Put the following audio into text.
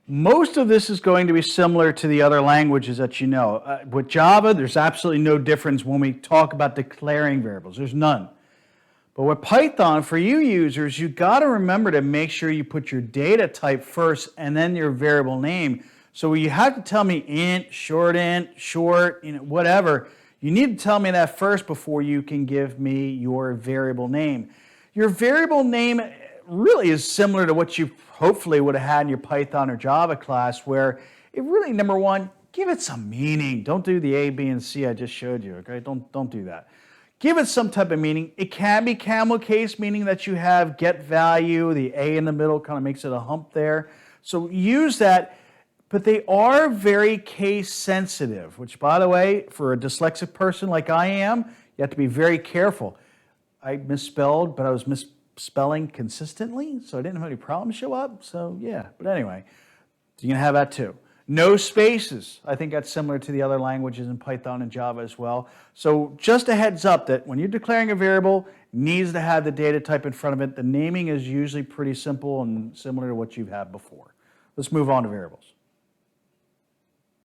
Most of this is going to be similar to the other languages that you know. With Java, there's absolutely no difference when we talk about declaring variables. There's none. But with Python, for you users, you got to remember to make sure you put your data type first and then your variable name. So you have to tell me int, short, whatever. You need to tell me that first before you can give me your variable name. Your variable name really is similar to what you hopefully would have had in your Python or Java class, where it really, number one, give it some meaning. Don't do the A, B, and C I just showed you, okay? Don't do that. Give it some type of meaning. It can be camel case, meaning that you have get value, the A in the middle kind of makes it a hump there. So use that, but they are very case sensitive, which, by the way, for a dyslexic person like I am, you have to be very careful. I misspelled, but I was misspelling consistently, so I didn't have any problems show up. So yeah, but anyway, you can have that too. No spaces. I think that's similar to the other languages in Python and Java as well. So just a heads up that when you're declaring a variable, it needs to have the data type in front of it. The naming is usually pretty simple and similar to what you've had before. Let's move on to variables.